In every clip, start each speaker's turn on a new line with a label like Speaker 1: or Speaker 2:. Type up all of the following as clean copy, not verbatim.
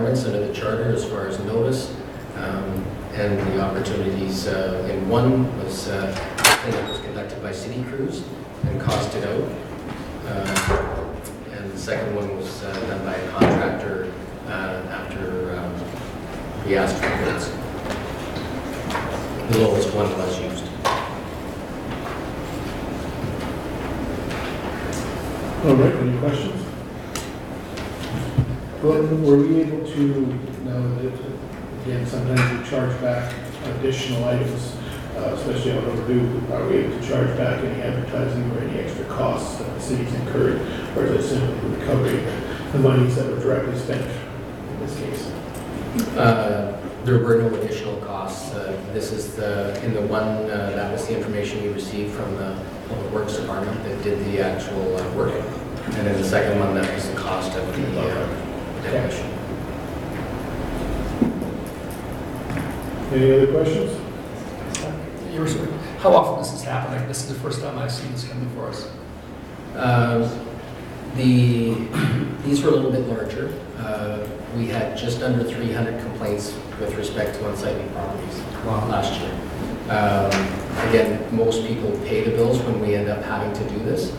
Speaker 1: requirements under the charter as far as notice and the opportunities. In one was a thing that was conducted by City Crews and costed out. And the second one was done by a contractor after we asked for bids. The lowest one was used.
Speaker 2: All right, any questions? Gordon, were we able to, now that, again, sometimes we charge back additional items, especially on overdue, are we able to charge back any advertising or any extra costs that the city's incurred, or is it simply recovering the monies that were directly spent in this case?
Speaker 1: There were no additional costs. This is in the one, that was the information we received from the Public Works Department that did the actual work. And then the second one, that was the cost of the demolition.
Speaker 2: Any other questions?
Speaker 3: How often does this happen? Like, this is the first time I've seen this come before us.
Speaker 1: These were a little bit larger. We had just under 300 complaints with respect to unsightly properties last year. Again, most people pay the bills when we end up having to do this,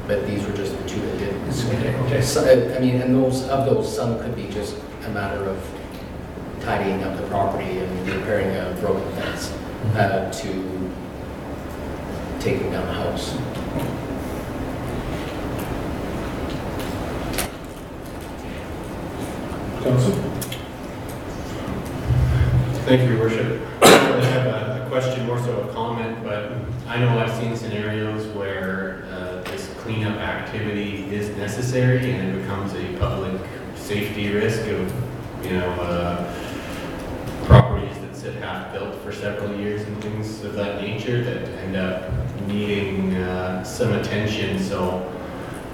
Speaker 1: but these were just the two that did.
Speaker 3: Okay.
Speaker 1: So, I mean, and those, some could be just a matter of tidying up the property and repairing a broken fence to taking down the house.
Speaker 2: Council?
Speaker 4: Thank you, Your Worship. I have a question, more so a comment, but I know I've seen scenarios where this cleanup activity is necessary and it becomes a public safety risk of, properties that sit half-built for several years and things of that nature that end up needing some attention. So,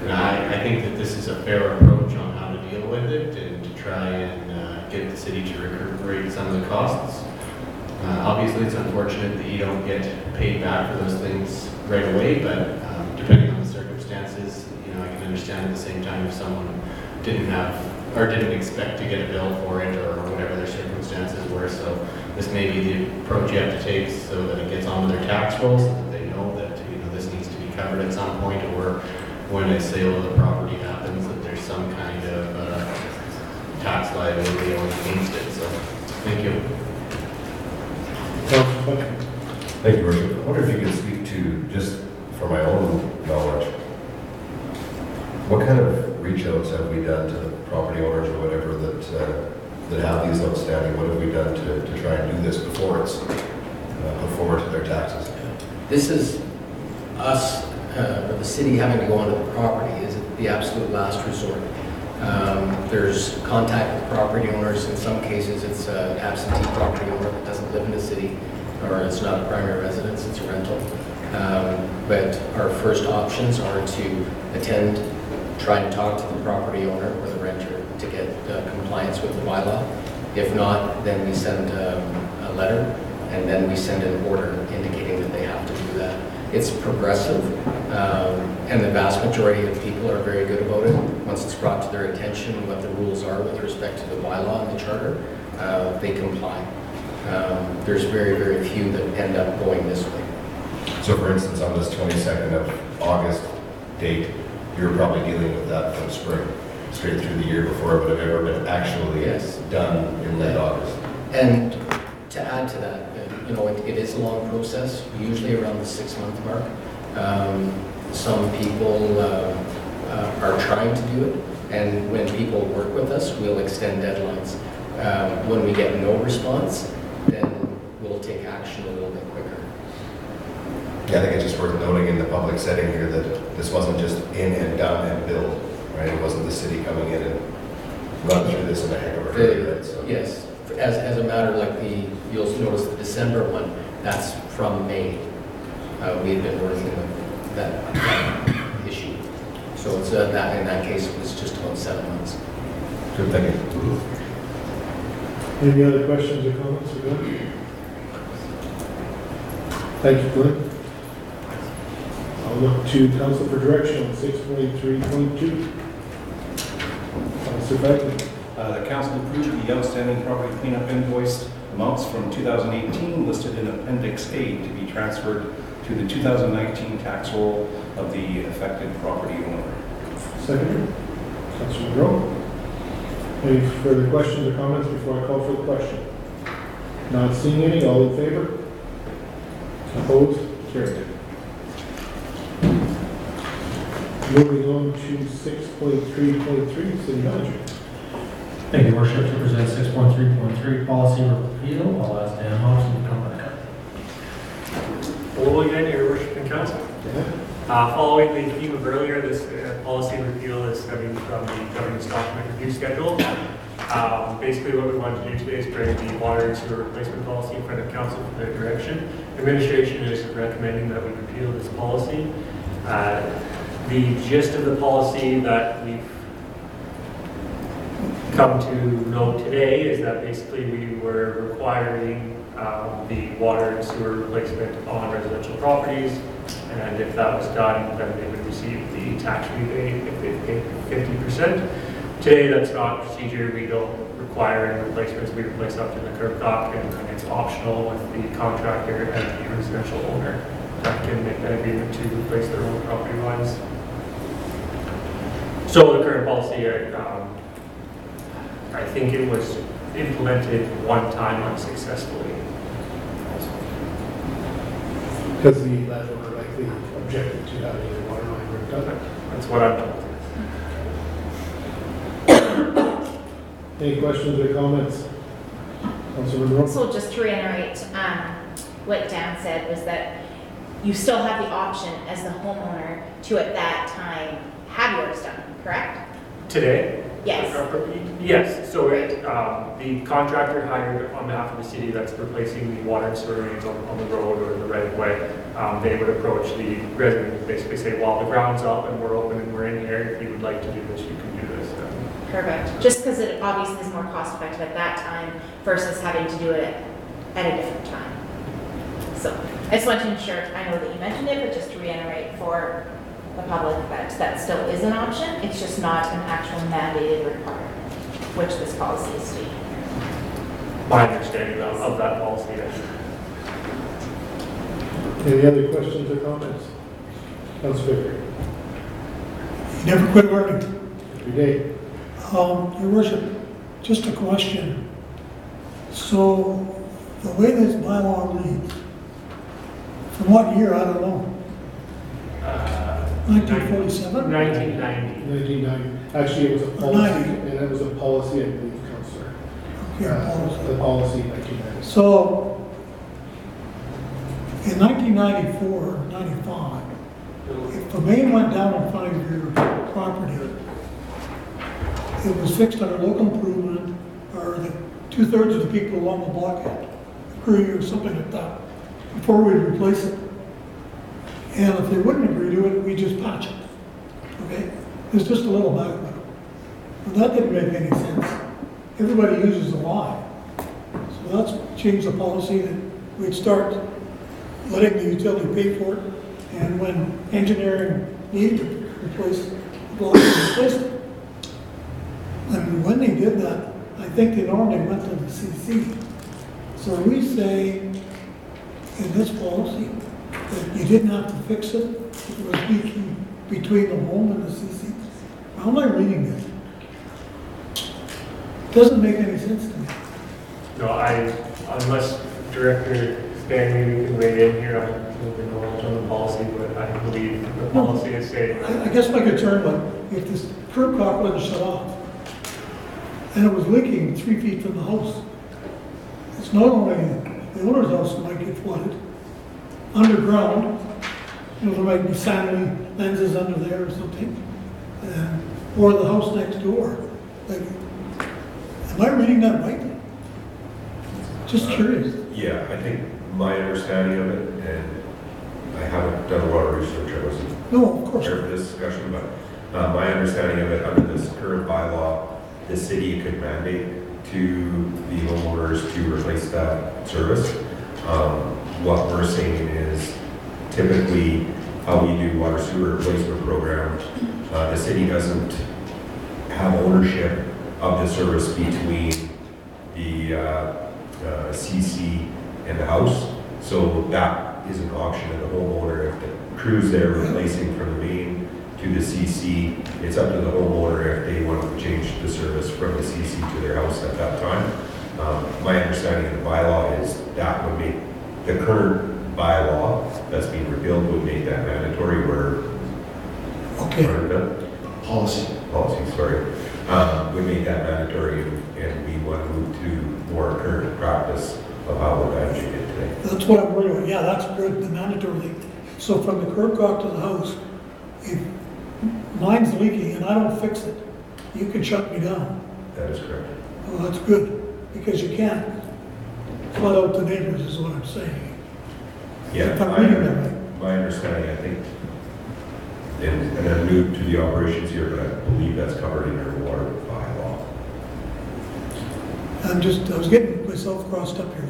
Speaker 4: and I think that this is a fair approach on how to deal with it and to try and get the city to recuperate some of the costs. Obviously, it's unfortunate that you don't get paid back for those things right away, but depending on the circumstances, I can understand at the same time if someone didn't have or didn't expect to get a bill for it or whatever their circumstances were. So this may be the approach you have to take so that it gets onto their tax roll so that they know that this needs to be covered at some point, or when a sale of the property happens that there's some kind of tax liability against it. So thank you.
Speaker 5: Thank you, Worship. I wonder if you could speak to, just for my own knowledge, what kind of reach outs have we done to the property owners or whatever that have these outstanding? What have we done to try and do this before it's put forward to their taxes?
Speaker 1: This is us, or the city having to go onto the property is the absolute last resort. There's contact with property owners. In some cases, it's an absentee property owner that doesn't live in the city, or it's not a primary residence, it's a rental. But our first options are to attend, try and talk to the property owner or the renter to get compliance with the bylaw. If not, then we send a letter, and then we send an order indicating that they have to do that. It's progressive, and the vast majority of people are very good about it. Once it's brought to their attention what the rules are with respect to the bylaw and the charter, they comply. There's very, very few that end up going this way.
Speaker 5: So for instance, on this 22nd of August date, you were probably dealing with that from spring, straight through the year before it would have ever been actually done in late August.
Speaker 1: And to add to that, it is a long process, usually around the 6-month mark. Some people are trying to do it, and when people work with us, we'll extend deadlines. When we get no response, then we'll take action a little bit quicker.
Speaker 5: Yeah, I think it's just worth noting in the public setting here that this wasn't just in and done and built, right? It wasn't the city coming in and run through this in a heck of a hurry, right? So.
Speaker 1: Yes, as a matter like you'll notice the December one, that's from May. We had been working with that issue. So it's that in that case, it was just about 7 months.
Speaker 5: Good, thank you.
Speaker 2: Any other questions or comments? We're good? Thank you, Glenn. I'll look to Council for direction on 6.3.2. Councilor Beckman.
Speaker 6: The council approved the outstanding property cleanup invoice amounts from 2018 listed in Appendix A to be transferred to the 2019 tax roll of the affected property owner.
Speaker 2: Second, Councilor Monroe. Any further questions or comments before I call for the question? Not seeing any, all in favor? Opposed? Carried. Moving on to 6.3.3, City Manager.
Speaker 7: Thank you, Worship. To present 6.3.3 policy repeal, I'll ask Dan Hobson to come back up.
Speaker 8: Hello again, Your Worship and Council. Following the theme of earlier, this policy repeal is stemming from the governance document review schedule. Basically, what we want to do today is bring the water and sewer replacement policy in front of council for their direction. Administration is recommending that we repeal this policy. The gist of the policy that we've come to know today is that basically we were requiring the water and sewer replacement on residential properties, and if that was done, then they would receive the tax rebate if they paid 50%. Today, that's not procedure. We don't require any replacements. We replace up to the curb cut, and it's optional with the contractor and the residential owner that can make that agreement to replace their own property lines. So the current policy, I think it was implemented one time unsuccessfully.
Speaker 2: Because the landowner likely objected to having the water line ripped up.
Speaker 8: That's what I'm told.
Speaker 2: Any questions or comments? Councilor Monroe?
Speaker 9: So just to reiterate, what Dan said was that you still have the option as the homeowner to at that time have yours done, correct?
Speaker 8: Today?
Speaker 9: Yes.
Speaker 8: Yes, so the contractor hired on behalf of the city that's replacing the water and sewer mains on the road or the right of way, they would approach the resident and basically say, well, the ground's up and we're open and we're in here, if you would like to do this, you can do this.
Speaker 9: Perfect. Just because it obviously is more cost effective at that time versus having to do it at a different time. So I just want to ensure, I know that you mentioned it, but just to reiterate for the public that that still is an option. It's just not an actual mandated requirement, which this policy is stating.
Speaker 8: My understanding of that policy.
Speaker 2: Any other questions or comments? Councilor Baker?
Speaker 10: You never quit learning.
Speaker 2: Every day.
Speaker 10: Your Worship, just a question. So, the way this bylaw reads, from what year, I don't know, 1947?
Speaker 8: 1990.
Speaker 2: 1990. Actually, it was a policy, and it was a policy, I believe, Councilor. The policy in 1990.
Speaker 10: So, in 1994, 95, if the main went down in front of your property, it was fixed under local improvement, or the 2/3 of the people along the block had agree or something like that, before we replace it. And if they wouldn't agree to it, we just patch it. Okay? There's just a little background. But that didn't make any sense. Everybody uses the line. So that's changed the policy that we'd start letting the utility pay for it. And when engineering needed to replace the block, we replaced it. And when they did that, I think they normally went to the CC. So we say in this policy that you didn't have to fix it, it was between the home and the CC. How am I reading this? Doesn't make any sense to me.
Speaker 8: No, unless Director Stanley can weigh in here, I don't even know what's on the policy, but I believe the policy is saying.
Speaker 10: I guess my concern was if this curb cock wasn't shut off and it was leaking 3 feet from the house, it's not only the owner's house that might get flooded, underground, there might be sandy lenses under there or something, or the house next door. Like, am I reading that right? Just curious.
Speaker 5: Yeah, I think my understanding of it, and I haven't done a lot of research, I wasn't
Speaker 10: No, of course.
Speaker 5: prepared for this discussion, but my understanding of it, under this current bylaw, the city could mandate to the homeowners to replace that service. What we're saying is typically how we do water sewer replacement program, the city doesn't have ownership of the service between the CC and the house. So that is an option of the homeowner. If the crew's there replacing from the main to the CC, it's up to the homeowner if they want to change the service from the CC to their house at that time. My understanding of the bylaw is that would make the current bylaw that's being repealed would make that mandatory where
Speaker 10: Okay,
Speaker 5: policy, sorry, would make that mandatory, and we want to move to more current practice of how we're managing it today.
Speaker 10: that's what I'm worried about. Yeah, that's good, the mandatory thing. So from the curb cut to the house, if mine's leaking and I don't fix it, you can shut me down.
Speaker 5: That is correct.
Speaker 10: Well, that's good, because you can't flood out the neighbors is what I'm saying.
Speaker 5: Yeah,
Speaker 10: If I'm reading that right.
Speaker 5: my understanding, I think, and I'm new to the operations here, but I believe that's covered in our water bylaw.
Speaker 10: I was getting myself crossed up here,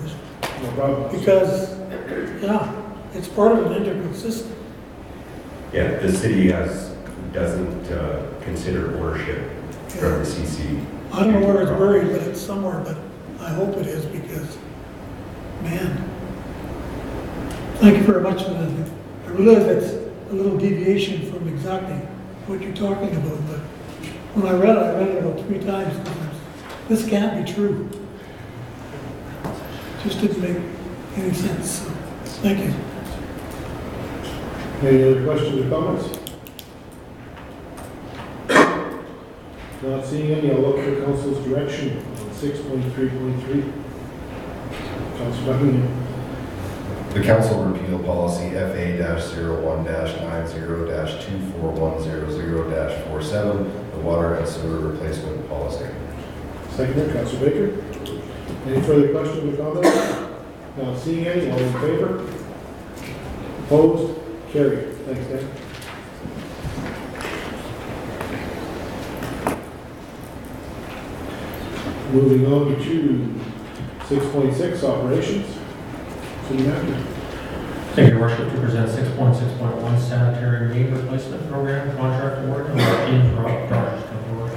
Speaker 2: No problem.
Speaker 10: because, yeah, it's part of an integral system.
Speaker 5: Yeah, the city doesn't consider ownership from the CC.
Speaker 10: I don't know where it's buried, but it's somewhere, but I hope it is, because, man. Thank you very much for that. I realize that's a little deviation from exactly what you're talking about, but when I read it about 3 times. This can't be true. Just didn't make any sense. So, thank you.
Speaker 2: Any other questions or comments? Not seeing any, I'll look for council's direction on 6.3.3. Councilor Buckingham.
Speaker 5: The council repeal policy FA-01-90-24100-47, the water and sewer replacement policy.
Speaker 2: Second, Councilor Baker. Any further questions or comments? Not seeing any, all in favor? Opposed? Carried. Thanks, Dan. Moving on to 6.6, operations. City Manager.
Speaker 7: Thank you, Worship, to present 6.6.1 sanitary main replacement program contract award and James Rock Dodge come forward.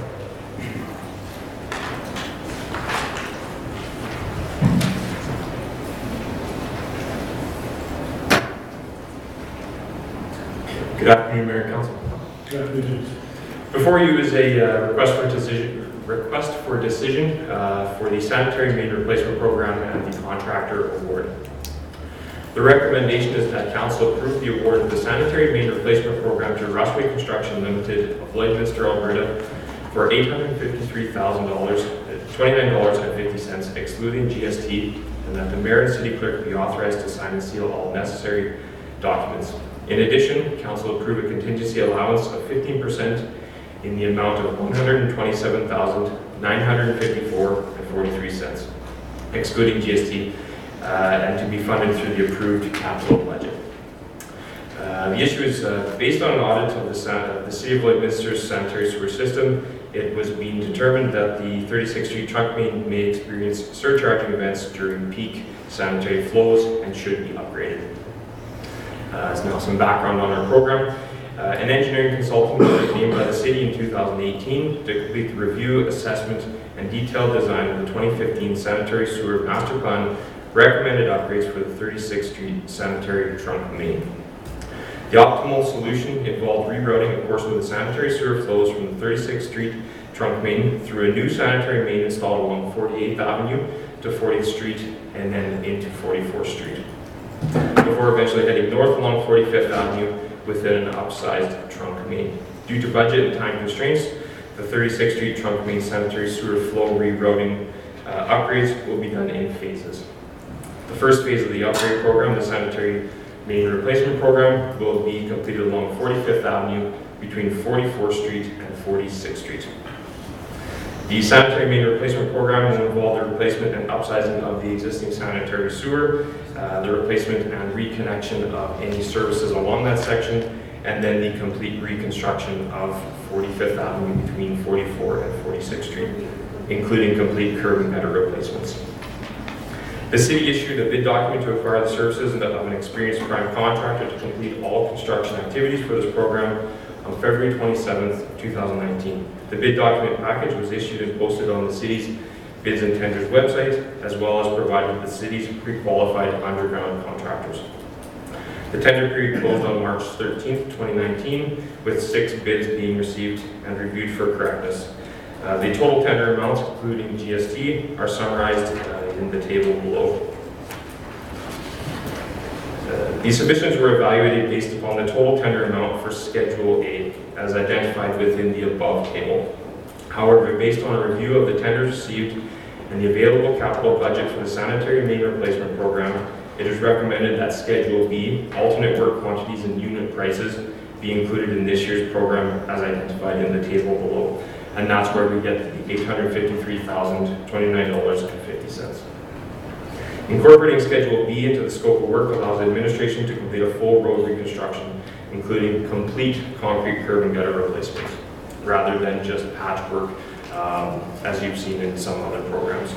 Speaker 11: Good afternoon, Mayor and Council.
Speaker 2: Good afternoon.
Speaker 11: Before you is a request for decision for the sanitary main replacement program and the contractor award. The recommendation is that Council approve the award of the sanitary main replacement program to Rushway Construction Limited of Lloydminster, Alberta for $853,000, $29.50 excluding GST, and that the mayor and city clerk be authorized to sign and seal all necessary documents. In addition, Council approve a contingency allowance of 15% in the amount of $127,954.43, excluding GST, and to be funded through the approved capital budget. The issue is based on an audit of the City of Lloydminster's sanitary sewer system. It was being determined that the 36th Street trunk main may experience surcharging events during peak sanitary flows and should be upgraded. As now some background on our program. An engineering consultant was named by the city in 2018 to complete the review, assessment, and detailed design of the 2015 sanitary sewer master plan recommended upgrades for the 36th Street sanitary trunk main. The optimal solution involved rerouting a portion of the sanitary sewer flows from the 36th Street trunk main through a new sanitary main installed along 48th Avenue to 40th Street and then into 44th Street, before eventually heading north along 45th Avenue within an upsized trunk main. Due to budget and time constraints, the 36th Street trunk main sanitary sewer flow rerouting upgrades will be done in phases. The first phase of the upgrade program, the sanitary main replacement program, will be completed along 45th Avenue between 44th Street and 46th Street. The sanitary main replacement program will involve the replacement and upsizing of the existing sanitary sewer, the replacement and reconnection of any services along that section, and then the complete reconstruction of 45th Avenue between 44 and 46th Street, including complete curb and gutter replacements. The city issued a bid document to acquire the services of an experienced prime contractor to complete all construction activities for this program, on February 27th, 2019. The bid document package was issued and posted on the city's bids and tenders website, as well as provided the city's pre-qualified underground contractors. The tender period closed on March 13th, 2019, with 6 bids being received and reviewed for correctness. The total tender amounts, including GST, are summarized in the table below. These submissions were evaluated based upon the total tender amount for Schedule A, as identified within the above table. However, based on a review of the tenders received and the available capital budget for the sanitary main replacement program, it is recommended that Schedule B, alternate work quantities and unit prices, be included in this year's program as identified in the table below. And that's where we get the $853,029.50. Incorporating Schedule B into the scope of work allows administration to complete a full road reconstruction, including complete concrete curb and gutter replacements, rather than just patchwork, as you've seen in some other programs.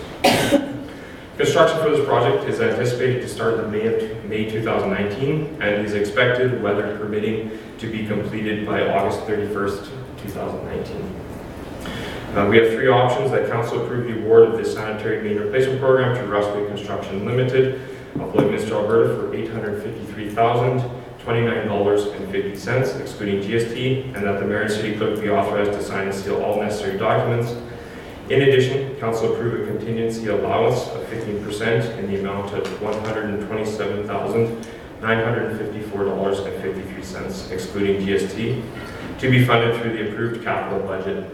Speaker 11: Construction for this project is anticipated to start in May 2019 and is expected, weather permitting, to be completed by August 31st, 2019. We have 3 options that Council approved the award of the sanitary main replacement program to Rustway Construction Limited of Lloydminster, Alberta for $853,029.50, excluding GST, and that the mayor and city clerk be authorized to sign and seal all necessary documents. In addition, Council approved a contingency allowance of 15% in the amount of $127,954.53, excluding GST, to be funded through the approved capital budget.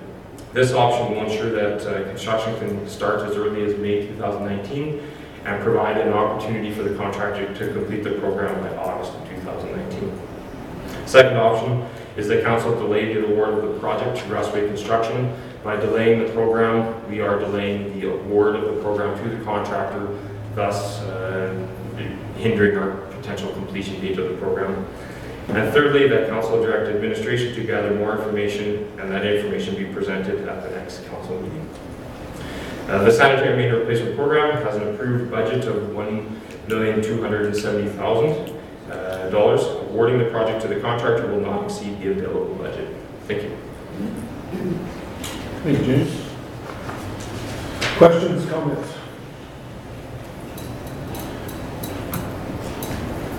Speaker 11: This option will ensure that construction can start as early as May 2019 and provide an opportunity for the contractor to complete the program by August of 2019. Second option is that Council delay the award of the project to Rustway Construction. By delaying the program, we are delaying the award of the program to the contractor, thus hindering our potential completion date of the program. And thirdly, that Council direct administration to gather more information and that information be presented at the next Council meeting. The sanitary main replacement program has an approved budget of $1,270,000. Awarding the project to the contractor will not exceed the available budget. Thank you.
Speaker 2: Thank you, James. Questions, comments?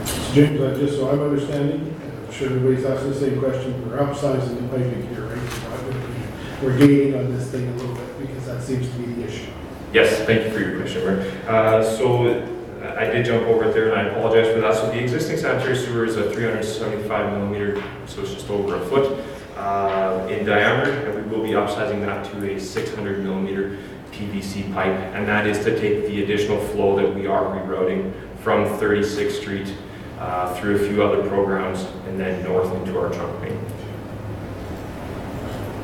Speaker 2: So James, just so I'm understanding, I'm sure everybody's asking the same question, we're upsizing the piping here, right? We're gaining on this thing a little bit because that seems to be the issue.
Speaker 11: Yes, thank you for your question, Rick. So I did jump over it there and I apologize for that. So the existing sanitary sewer is a 375 millimeter, so it's just over a foot in diameter, and we will be upsizing that to a 600 millimeter PVC pipe, and that is to take the additional flow that we are rerouting from 36th Street through a few other programs and then north into our trunk main.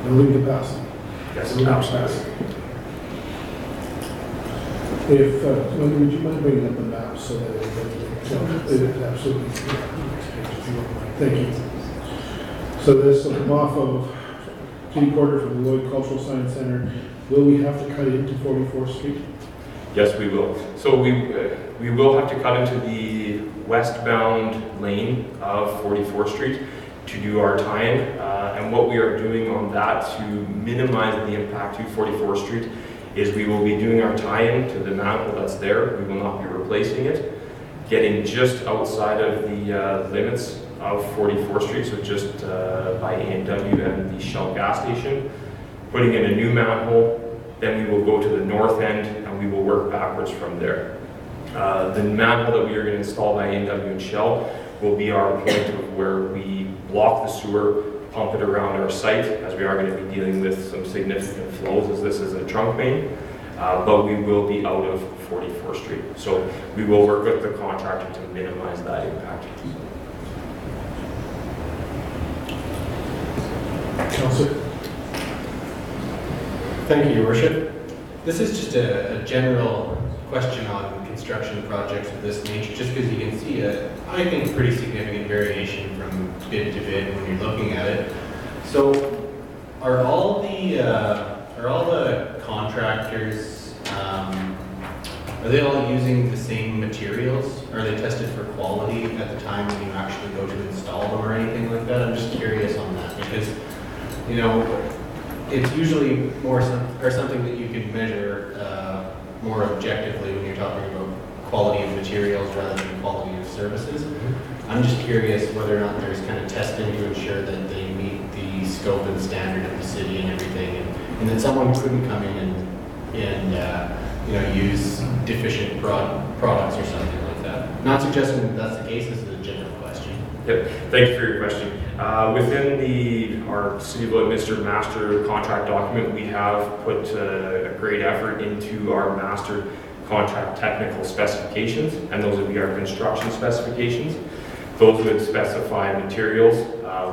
Speaker 2: Building capacity.
Speaker 11: Yes,
Speaker 2: Building
Speaker 11: absolutely.
Speaker 2: If, would you mind bringing up the map so that everybody can, absolutely. Thank you. So this will come off of Kitty Quarter from the Lloyd Cultural Science Center. Will we have to cut into 44th Street?
Speaker 11: Yes, we will. So we will have to cut into the westbound lane of 44th Street to do our tie-in. And what we are doing on that to minimize the impact to 44th Street is we will be doing our tie-in to the manhole that's there. We will not be replacing it. Getting just outside of the limits of 44th Street, so just by A&W and the Shell gas station, putting in a new manhole. Then we will go to the north end and we will work backwards from there. The manhole that we are going to install by A&W and Shell will be our point of where we block the sewer, pump it around our site, as we are going to be dealing with some significant flows as this is a trunk main, but we will be out of 44th Street. So we will work with the contractor to minimize that impact.
Speaker 2: Councilor.
Speaker 1: Thank you, Your Worship. This is just a general question on construction projects of this nature, just because you can see I think, pretty significant variation from bid to bid when you're looking at it. So, are all the contractors
Speaker 4: Are they all using the same materials? Are they tested for quality at the time when you actually go to install them or anything like that? I'm just curious on that because, you know, it's usually more something that you can measure more objectively when you're talking about quality of materials rather than quality of services. I'm just curious whether or not there's kind of testing to ensure that they meet the scope and standard of the city and everything, and that someone couldn't come in and you know, use deficient products or something like that. Not suggesting that that's the case. This is a general question.
Speaker 11: Yep, thank you for your question. Within our City of Lloydminster master contract document, we have put a great effort into our master contract technical specifications, and those would be our construction specifications. Those would specify materials,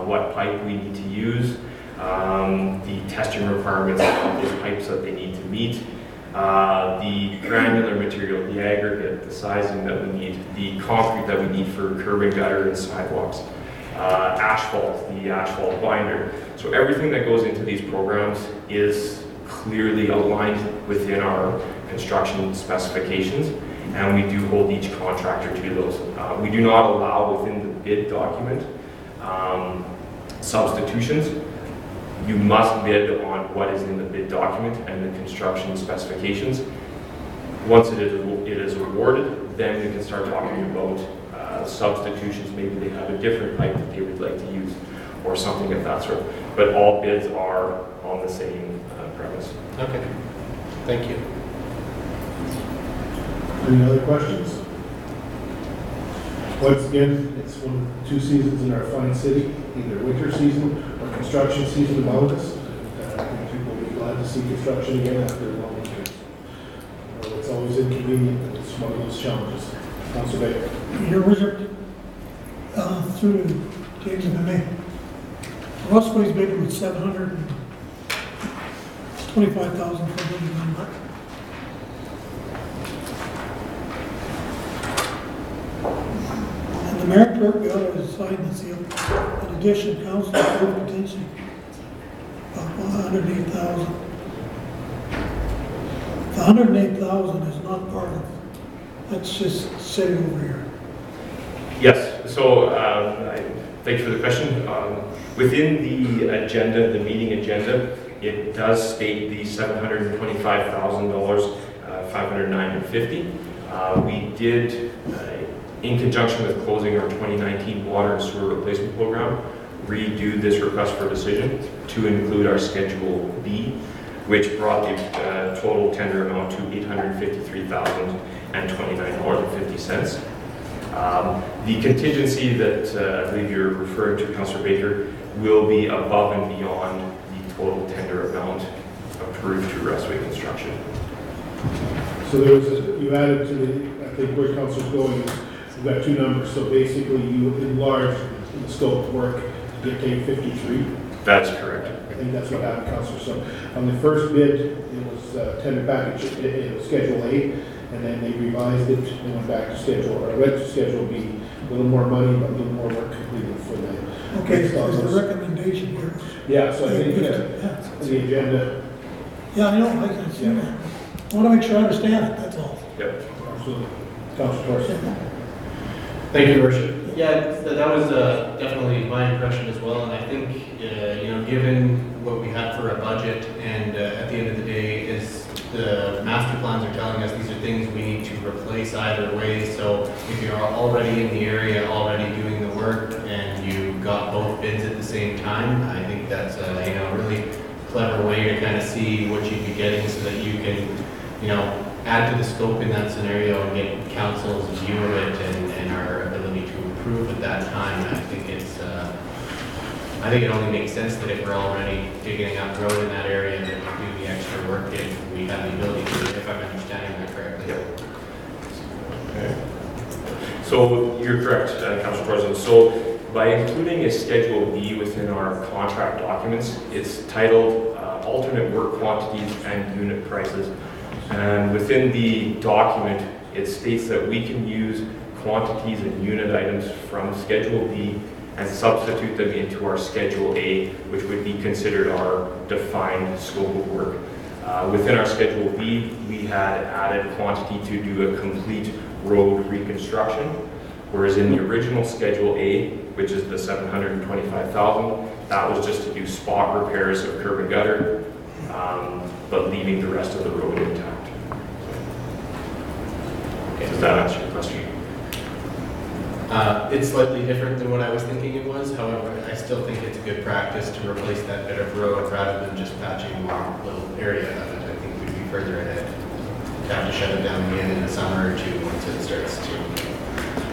Speaker 11: what pipe we need to use, the testing requirements of those pipes that they need to meet, the granular material, the aggregate, the sizing that we need, the concrete that we need for curb and gutter and sidewalks, asphalt, the asphalt binder. So everything that goes into these programs is clearly outlined within our construction specifications, and we do hold each contractor to those. We do not allow within the bid document substitutions. You must bid on what is in the bid document and the construction specifications. Once it is awarded, then we can start talking about substitutions. Maybe they have a different pipe that they would like to use or something of that sort. But all bids are on the same premise.
Speaker 4: Okay. Thank you.
Speaker 2: Any other questions? Once again, it's one of the 2 seasons in our fine city, either winter season or construction season among us. I think people will be glad to see construction again after a long weekend. It's always inconvenient, but it's one of those challenges. Councilor Baker.
Speaker 10: Your Wizard, through James and May. Russell's bid was $725,000 for the number. And the mayor clerk got to sign the seal. In addition, council approved petition of $108,000. The $108,000 is not part of it. That's just sitting over here.
Speaker 11: Yes, so thank you for the question. Within the agenda, the meeting agenda, it does state the $725,000, $509.50. We did, in conjunction with closing our 2019 water and sewer replacement program, redo this request for decision to include our Schedule B, which brought the total tender amount to $853,029.50. The contingency that I believe you're referring to, Councillor Baker, will be above and beyond the total tender amount approved through Restway Construction.
Speaker 2: So there was you added to the, I think where Councilor's going is, you've got 2 numbers. So basically you enlarged the scope of work to get to 853.
Speaker 11: That's correct.
Speaker 2: I think that's what happened, Councilor. So on the first bid, it was tender package, it was Schedule A, and then they revised it and went back to Schedule, or went to Schedule B. A little more money, but a little more work completed for the.
Speaker 10: Okay, so there's a recommendation here.
Speaker 2: Yeah, so I think the agenda.
Speaker 10: Yeah, I know, I can see that. I want to make sure I understand it, that's all.
Speaker 11: Yep.
Speaker 2: Absolutely. Councilor Torres.
Speaker 1: Thank you, Your Worship. Yeah, that was definitely my impression as well, and I think, you know, given what we had for a budget, and at the end of the day, is the master plans are telling us these are things we need to replace either way, so if you're already in the area, already doing the work, and you got both bids at the same time, I think that's a, you know, really clever way to kind of see what you'd be getting so that you can, you know, add to the scope in that scenario and get council's view of it and our ability to approve at that time. I think it's, I think it only makes sense that if we're already digging up road in that area, that we do the extra work if we have the ability to, if I'm understanding that correctly.
Speaker 11: Yep. Okay. So you're correct, Councilor President. So by including a Schedule B within our contract documents, it's titled alternate work quantities and unit prices. And within the document, it states that we can use quantities and unit items from Schedule B and substitute them into our Schedule A, which would be considered our defined scope of work. Within our Schedule B, we had added quantity to do a complete road reconstruction, whereas in the original Schedule A, which is the $725,000, that was just to do spot repairs of curb and gutter, but leaving the rest of the road intact. Does that answer your question?
Speaker 4: It's slightly different than what I was thinking it was. However, I still think it's a good practice to replace that bit of road rather than just patching one little area of it. I think we'd be further ahead. To have to shut it down again in the summer or two once it starts to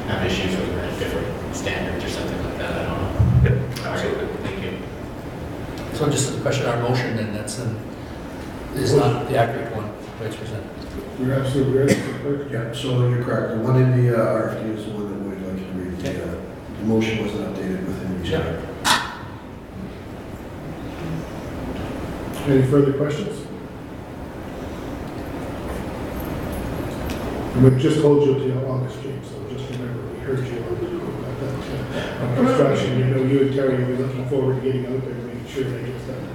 Speaker 4: have issues with different standards or something like that. I don't know.
Speaker 11: Yep, absolutely.
Speaker 4: Thank you.
Speaker 3: So just a question, our motion then, is not the accurate one, the way it's presented.
Speaker 2: You're absolutely right.
Speaker 12: Yeah, so you're correct. The one in the RFD is the one that we'd like you to read. The motion wasn't updated within each other.
Speaker 2: Any further questions? And we've just told you till August, James, so just remember, we heard you about that construction. You know, you and Terry will be looking forward to getting out there and making sure that gets done.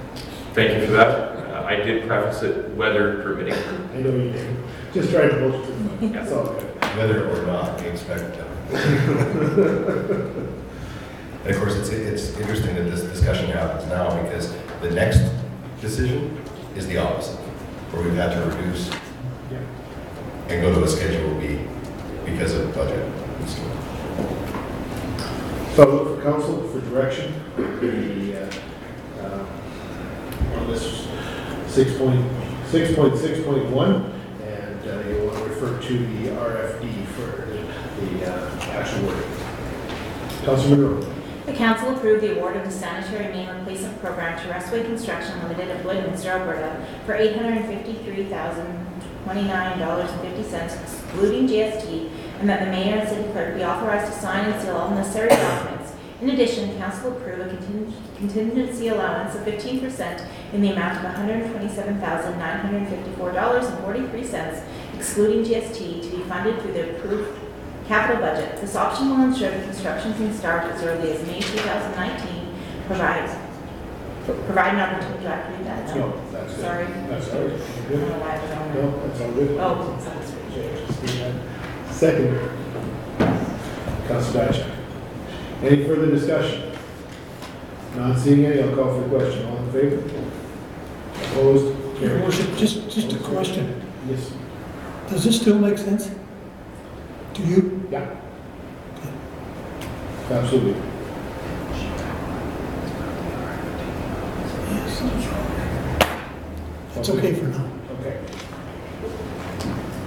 Speaker 11: Thank you for that. I did preface it weather permitting.
Speaker 2: I know you did. Just trying to hold it to the mic. That's all good.
Speaker 5: Whether or not, we expect And of course, it's interesting that this discussion happens now because the next decision is the opposite, where we've had to reduce and go to a Schedule B because of budget.
Speaker 2: So I look for council for direction on this 6.6.1, and you'll want to refer to the RFD for the actual work. Councilor Monroe.
Speaker 9: The council approved the award of the sanitary main replacement program to Restway Construction Limited of Lloydminster, Alberta for $853,029.50 excluding GST, and that the mayor and city clerk be authorized to sign and seal all necessary documents. In addition, council approved a contingency allowance of 15% in the amount of $127,954.43 excluding GST to be funded through the approved capital budget. This option will ensure that construction can start as early as May 2019, provide an opportunity to read that.
Speaker 2: No, that's good.
Speaker 9: Sorry.
Speaker 2: That's good.
Speaker 9: I don't know why I was on
Speaker 2: No, that's all good.
Speaker 9: Oh, that's good.
Speaker 2: Second. Councilor Batchor. Any further discussion? Not seeing any, I'll call for the question. All in favor? Opposed?
Speaker 10: Your
Speaker 2: Carried.
Speaker 10: worship, just a question.
Speaker 2: Yes.
Speaker 10: Does this still make sense to you?
Speaker 2: Yeah. Absolutely.
Speaker 10: Yes. It's okay for now.
Speaker 2: Okay.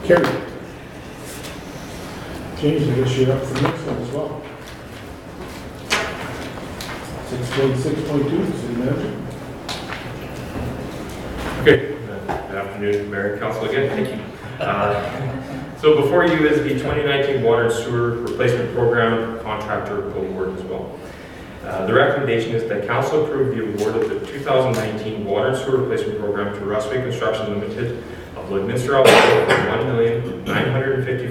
Speaker 2: Carried. James, I guess you're up for the next one as well. 6.6.2, city manager.
Speaker 11: Okay, good afternoon, Mayor and Council again, thank you. So before you is the 2019 Water and Sewer Replacement Program contractor award as well. The recommendation is that Council approve the award of the 2019 Water and Sewer Replacement Program to Rustway Construction Limited of Lloydminster, Alberta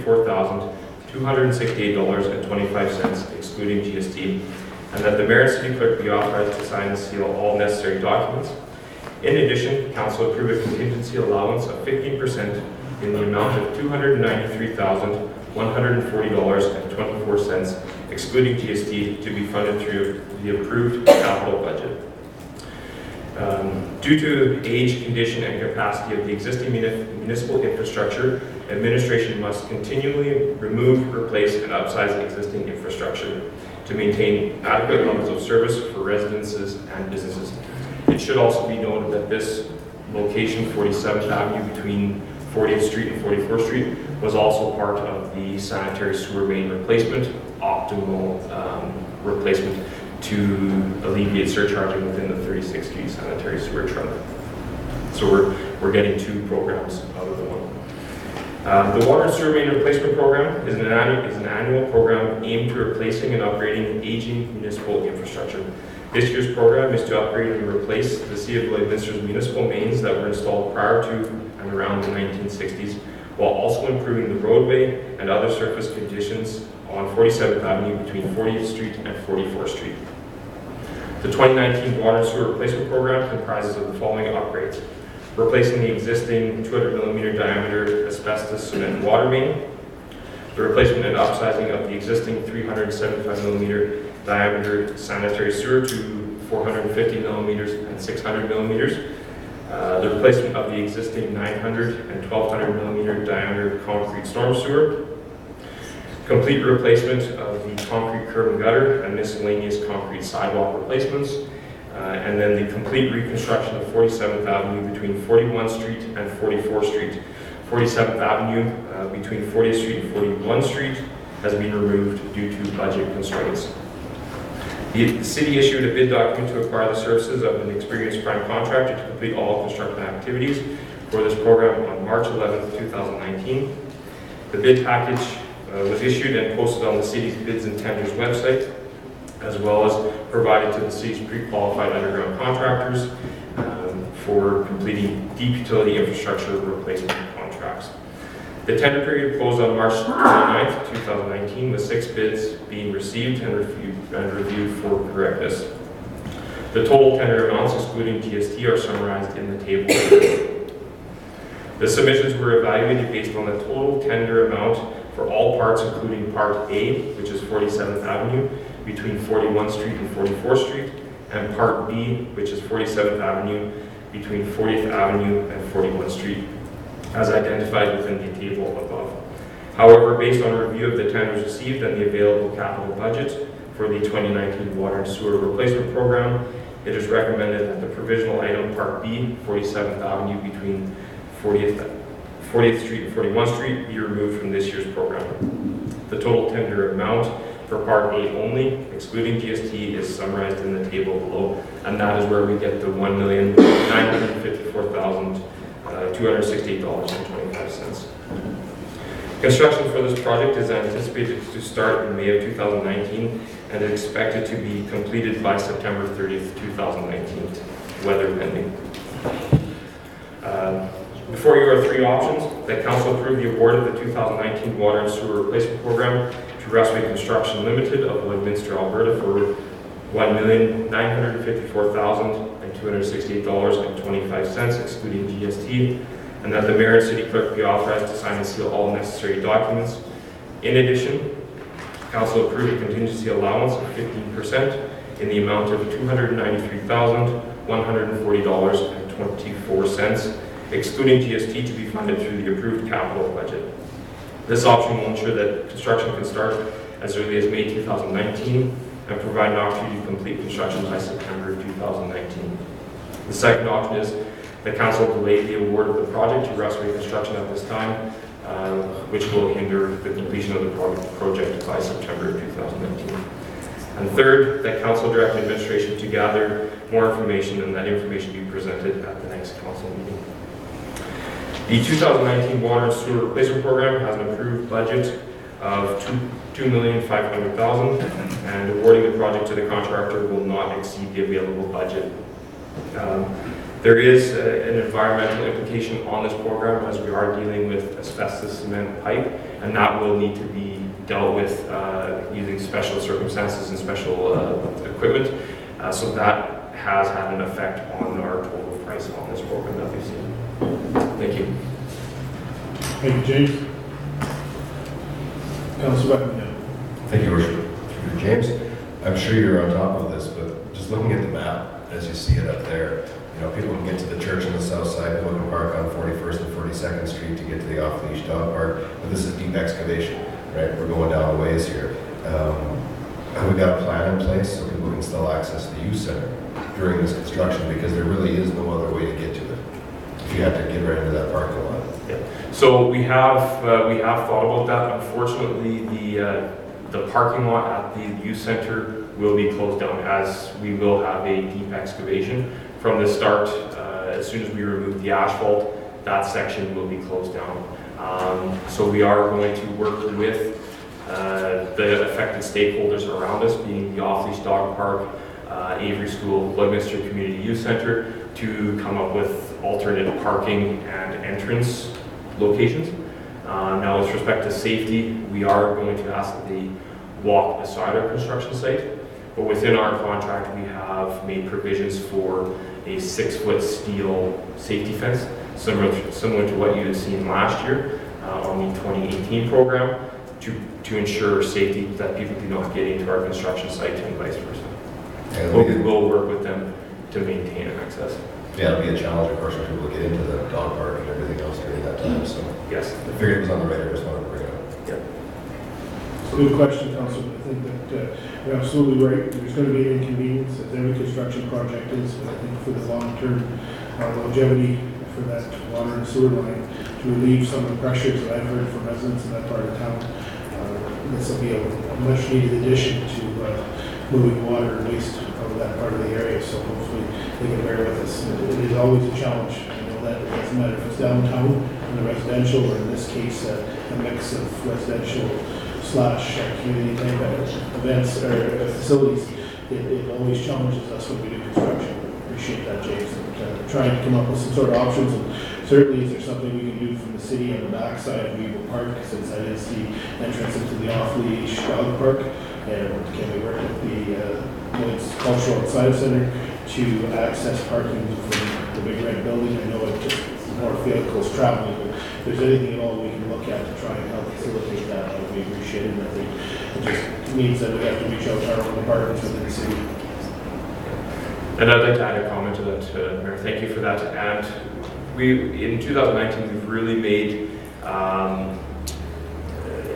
Speaker 11: for $1,954,268.25 excluding GST, and that the mayor and city clerk be authorized to sign and seal all necessary documents. In addition, council approve a contingency allowance of 15% in the amount of $293,140.24, excluding GST, to be funded through the approved capital budget. Due to age, condition, and capacity of the existing municipal infrastructure, administration must continually remove, replace, and upsize existing infrastructure to maintain adequate levels of service for residences and businesses. It should also be noted that this location, 47th Avenue between 40th Street and 44th Street, was also part of the sanitary sewer main replacement, optimal replacement to alleviate surcharging within the 36th Street sanitary sewer trunk. So we're getting two programs out of the one. The Water and Sewer Main Replacement Program is an annual program aimed to replacing and upgrading aging municipal infrastructure. This year's program is to upgrade and replace the City of Lloydminster's municipal mains that were installed prior to and around the 1960s, while also improving the roadway and other surface conditions on 47th Avenue between 40th Street and 44th Street. The 2019 Water and Sewer Replacement Program comprises of the following upgrades: replacing the existing 200 millimeter diameter asbestos cement water main, the replacement and upsizing of the existing 375 millimeter diameter sanitary sewer to 450 millimeters and 600 millimeters, the replacement of the existing 900 and 1200 millimeter diameter concrete storm sewer, complete replacement of the concrete curb and gutter and miscellaneous concrete sidewalk replacements, and then the complete reconstruction of 47th Avenue between 41st Street and 44th Street. 47th Avenue between 40th Street and 41st Street has been removed due to budget constraints. The city issued a bid document to acquire the services of an experienced prime contractor to complete all construction activities for this program on March 11th, 2019. The bid package was issued and posted on the city's bids and tenders website, as well as provided to the city's pre-qualified underground contractors for completing deep utility infrastructure replacement contracts. The tender period closed on March 29th, 2019, with 6 bids being received and reviewed for correctness. The total tender amounts, excluding GST, are summarized in the table. The submissions were evaluated based on the total tender amount for all parts, including Part A, which is 47th Avenue, between 41st Street and 44th Street, and Part B, which is 47th Avenue, between 40th Avenue and 41st Street, as identified within the table above. However, based on review of the tenders received and the available capital budget for the 2019 water and sewer replacement program, it is recommended that the provisional item Part B, 47th Avenue between 40th Street and 41st Street be removed from this year's program. The total tender amount for Part A only, excluding GST, is summarized in the table below, and that is where we get the $1,954,268.25. Construction for this project is anticipated to start in May of 2019 and is expected to be completed by September 30th, 2019, weather pending. Before you are 3 options. That council approve the award of the 2019 water and sewer replacement program to Restway Construction Limited of Lloydminster, Alberta for $1,954,268.25, excluding GST, and that the mayor and city clerk be authorized to sign and seal all necessary documents. In addition, council approved a contingency allowance of 15% in the amount of $293,140.24, excluding GST, to be funded through the approved capital budget. This option will ensure that construction can start as early as May 2019 and provide an opportunity to complete construction by September 2019. The second option is the council delay the award of the project to Restway Construction at this time, which will hinder the completion of the project by September 2019. And third, that council direct administration to gather more information and that information be presented at the next council meeting. The 2019 water and sewer replacement program has an approved budget of $2,500,000, and awarding the project to the contractor will not exceed the available budget. There is an environmental implication on this program, as we are dealing with asbestos cement pipe, and that will need to be dealt with using special circumstances and special equipment. So that has had an effect on our total price on this program that we've seen. Thank you.
Speaker 2: Thank you, James. Councilor Buckingham.
Speaker 5: Thank you, Worship. Through James, I'm sure you're on top of this, but just looking at the map as you see it up there, you know, people can get to the church on the south side, people can park on 41st and 42nd Street to get to the off-leash dog park, but this is deep excavation, right? We're going down a ways here. Have we got a plan in place so people can still access the youth center during this construction, because there really is no other way to get to it if you have to get right into that parking lot?
Speaker 11: Yeah. So we have thought about that. Unfortunately, the parking lot at the youth center will be closed down, as we will have a deep excavation from the start. As soon as we remove the asphalt, that section will be closed down. So we are going to work with the affected stakeholders around us, being the off-leash dog park, Avery School, Lloydminster Community Youth Center, to come up with alternate parking and entrance locations. Now, with respect to safety, we are going to ask that they walk beside our construction site, but within our contract, we have made provisions for a 6-foot steel safety fence, similar to what you had seen last year on the 2018 program, to ensure safety, that people do not get into our construction site and vice versa. But we will work with them to maintain access.
Speaker 5: Yeah, it'll be a challenge, of course, for people to get into the dog park and everything else during that time, so.
Speaker 11: Yes.
Speaker 5: I figured it was on the radar, just wanted to bring it up.
Speaker 2: It's a good question, Councilman. I think that you're absolutely right. There's going to be an inconvenience, as every construction project is, but I think for the long-term longevity for that water and sewer line, to relieve some of the pressures that I've heard from residents in that part of town, this will be a much-needed addition to moving water and waste out of that part of the area, so hopefully they can bear with us. It is always a challenge. I know that it doesn't matter if it's downtown in the residential, or in this case, a mix of residential / community type events or facilities. It always challenges us when we do construction. Appreciate that, James, and trying to come up with some sort of options. And certainly, is there something we can do from the city on the backside of Weaver Park, since that is the entrance into the off-leash dog park? And can we work with the Lloyd's Cultural and Science Center to access parking from the Big Red Building? I know it just more vehicles traveling, but if there's anything at all we can look at to try and help facilitate that, that would be appreciated. I think it just means that we have to reach out to our own departments within the city.
Speaker 11: And I'd like to add a comment to that, Mayor. Thank you for that. And in 2019, we've really made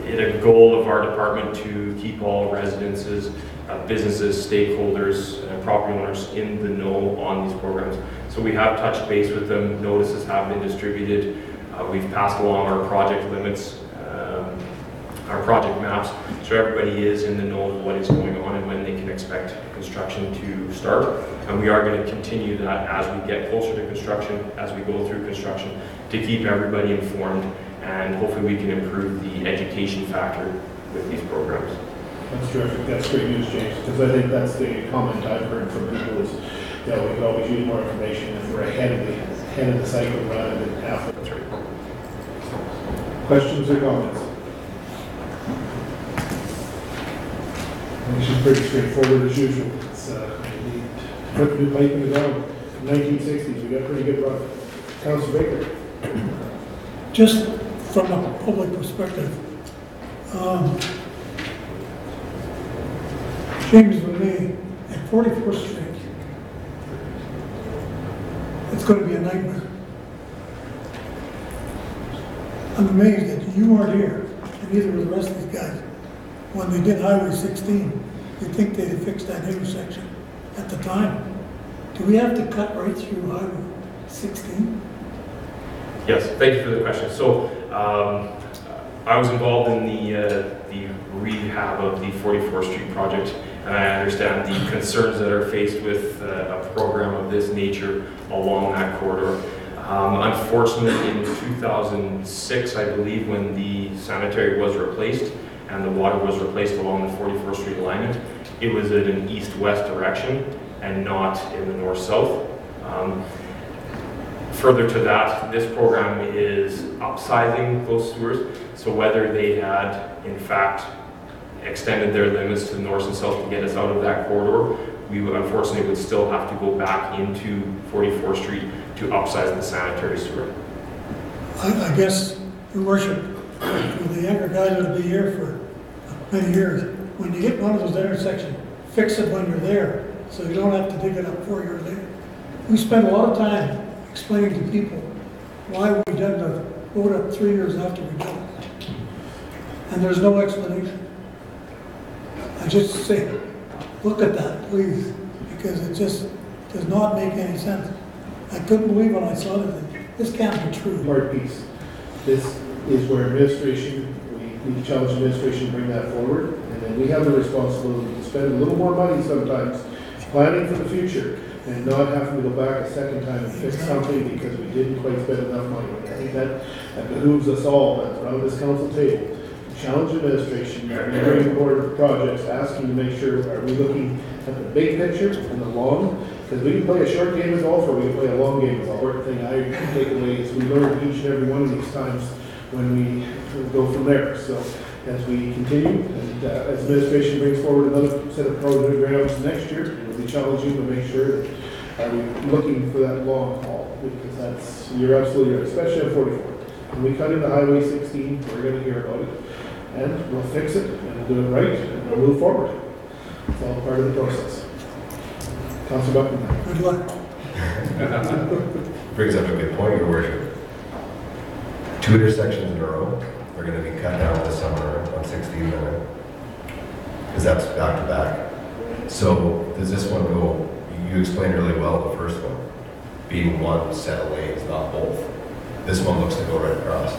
Speaker 11: it a goal of our department to keep all residences, businesses, stakeholders, property owners in the know on these programs. So we have touched base with them. Notices have been distributed. We've passed along our project limits, our project maps, so everybody is in the know of what is going on and when they can expect construction to start. And we are going to continue that as we get closer to construction, as we go through construction, to keep everybody informed, and hopefully we can improve the education factor with these programs.
Speaker 2: That's terrific. That's great news, James, because I think that's the comment I've heard from people is, we could always use more information if we're ahead of the cycle rather than after.
Speaker 11: That's right.
Speaker 2: Questions or comments? This is pretty straightforward as usual. It's put the new pipe in the ground. In the 1960s, we got pretty good run. Councilor Baker.
Speaker 10: Just from a public perspective, James Lemay at 44th Street, it's going to be a nightmare. I'm amazed that you weren't here, and neither were the rest of these guys. When they did Highway 16, you'd think they'd have fixed that intersection at the time. Do we have to cut right through Highway 16?
Speaker 11: Yes, thank you for the question. So I was involved in the rehab of the 44th Street project, and I understand the concerns that are faced with a program of this nature along that corridor. Unfortunately, in 2006, I believe, when the sanitary was replaced and the water was replaced along the 44th Street alignment, it was in an east-west direction and not in the north-south. Further to that, this program is upsizing those sewers, so whether they had, in fact, extended their limits to the north and south to get us out of that corridor, we would, unfortunately, would still have to go back into 44th Street to upsize the sanitary sewer.
Speaker 10: I guess, Your Worship, for the younger guys that'll be here for many years, when you hit one of those intersections, fix it when you're there, so you don't have to dig it up 4 years later. We spend a lot of time explaining to people why we dug the road up 3 years after we did it. And there's no explanation. I just say, look at that, please, because it just does not make any sense. I couldn't believe when I saw it. This can't be true.
Speaker 2: Part piece. This is where administration, we challenge administration to bring that forward, and then we have the responsibility to spend a little more money sometimes planning for the future and not having to go back a second time and fix something because we didn't quite spend enough money. I think that behooves us all around this council table. Challenge administration, bring forward projects, asking to make sure, are we looking at the big picture and the long? Because we can play a short game of golf or we can play a long game of golf. The thing I take away is we learn each and every one of these times when we go from there. So as we continue, and as administration brings forward another set of programs next year, we'll be challenging to make sure that are we looking for that long haul? Because that's, you're absolutely right, especially on 44. When we cut into Highway 16, we're gonna hear about it, and we'll fix it, and we'll do it right, and we'll move forward. It's all part of the process. Councilor Buckingham.
Speaker 10: Good luck.
Speaker 5: Brings up a good point, Your Worship. 2 intersections in a row are going to be cut down this summer on 16 minute, because that's back to back. So does this one go, you explained really well the first one, being one set of lanes, not both. This one looks to go right across.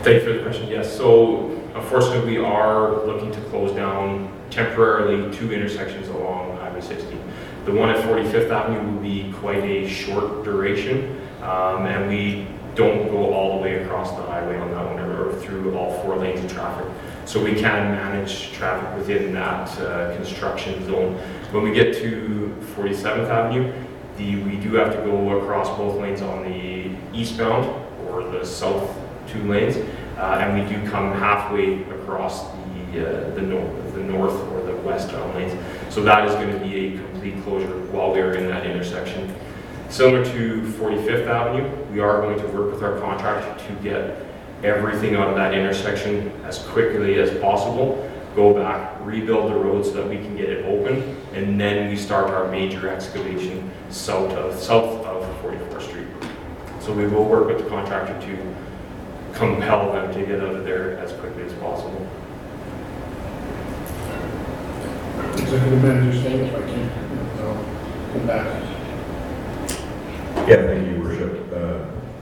Speaker 11: Thank you for the question. Yes, so unfortunately, we are looking to close down temporarily 2 intersections along Highway 60. The one at 45th Avenue will be quite a short duration, and we don't go all the way across the highway on that one or through all 4 lanes of traffic. So we can manage traffic within that construction zone. When we get to 47th Avenue, we do have to go across both lanes on the eastbound or the south 2 lanes, and we do come halfway across the north or the westbound lanes. So that is going to be a complete closure while we are in that intersection. Similar to 45th Avenue, we are going to work with our contractor to get everything out of that intersection as quickly as possible, go back, rebuild the road so that we can get it open, and then we start our major excavation south of 44th Street. So we will work with the contractor to compel them to get out of there as quickly as possible.
Speaker 2: Executive Manager saying if I can, I'll come back.
Speaker 5: Yeah, thank you, Your Worship.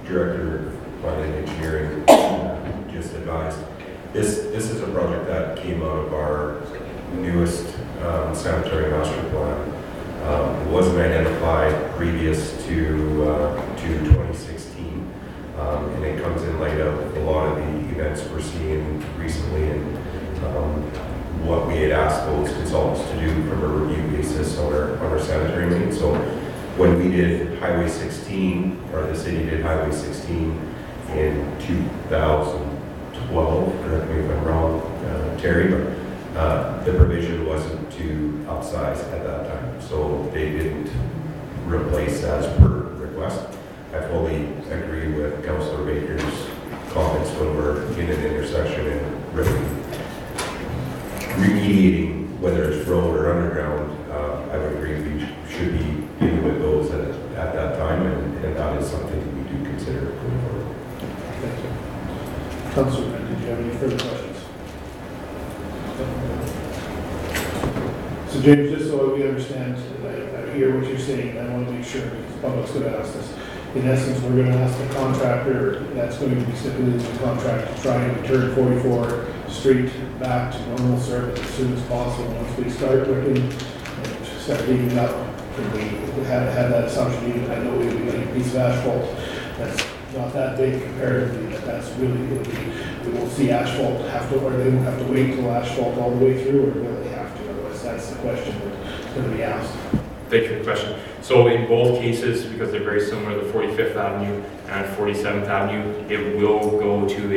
Speaker 5: Director of Planning and Engineering just advised. This is a project that came out of our newest sanitary master plan. It wasn't identified previous to 2016, and it comes in light of a lot of the events we're seeing recently and what we had asked those consultants to do from a review basis on our sanitary main. So when we did Highway 16, or the city did Highway 16 in 2012, correct me if I'm wrong, Terry, but the provision wasn't to upsize at that time. So they didn't replace as per request. I fully agree with Councillor Baker's comments when we're in an intersection and really remediating, whether it's road or underground. I would agree we should be dealing with those at that time, and that is something we do consider going forward.
Speaker 2: Thank you. Councilor, did you have any further questions? So James, just so we understand, I hear what you're saying, I want to make sure, because the public's going to ask this. In essence, we're going to ask the contractor, that's going to be stipulated in the contract, to try and return 44 Street back to normal service as soon as possible. Once we start looking and start digging up, and we have that assumption, even I know we would be like a piece of asphalt that's not that big comparatively, but that's really going to be, we won't see asphalt or they won't have to wait till asphalt all the way through, or will they have to? Otherwise, that's the question that's going to be asked.
Speaker 11: Thank you for the question. So in both cases, because they're very similar, the 45th Avenue and 47th Avenue, it will go to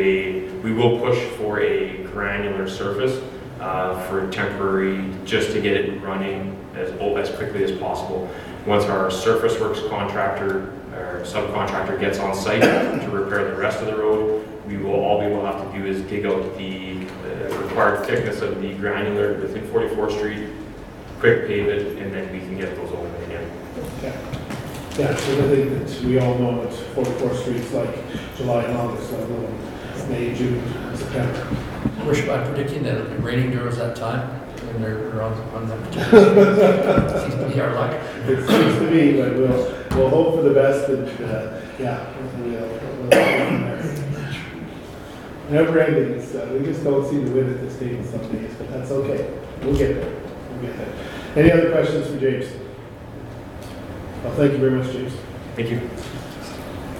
Speaker 11: we will push for a granular surface for temporary, just to get it running as quickly as possible. Once our surface works contractor or subcontractor gets on site to repair the rest of the road, all we will have to do is dig out the required thickness of the granular within 44th Street, quick pave it, and then we can get those open again.
Speaker 2: Okay. Yeah, so the thing that we all know that 44th Street's like July and August, let alone May, June, and September.
Speaker 3: Worship, I'm predicting that it'll be raining during that time, when they're on that particular. Seems to be our luck.
Speaker 2: It seems to be, but we'll hope for the best, and yeah, we'll there. Never ending, so we just don't see the win at this table some days, but that's okay. We'll get there. We'll get there. Any other questions for James? Well, thank you very much, James.
Speaker 11: Thank you.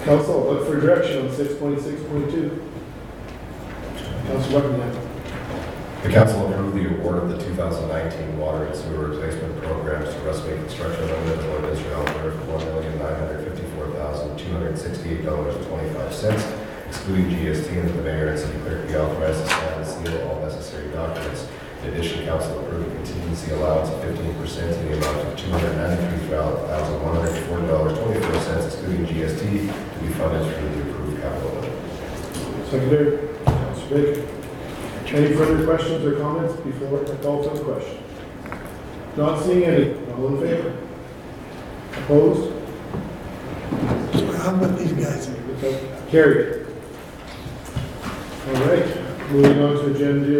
Speaker 2: Council, look for direction on 6.6.2. Councilor Buckingham.
Speaker 5: The council approved the award of the 2019 water and sewer replacement programs to Rustway Construction Limited of North Israel for $1,954,268.25, excluding GST, and that the mayor and city clerk be authorized to sign and seal all necessary documents. In addition, council approved a contingency allowance of 15% in the amount of $293,140.24, excluding GST, to be funded through the approved capital budget.
Speaker 2: Secondary, Councilor Baker. Any further questions or comments before I call for the question? Not seeing any. All in favor? Opposed?
Speaker 10: I'm with these guys.
Speaker 2: Carried. All right, moving on to agenda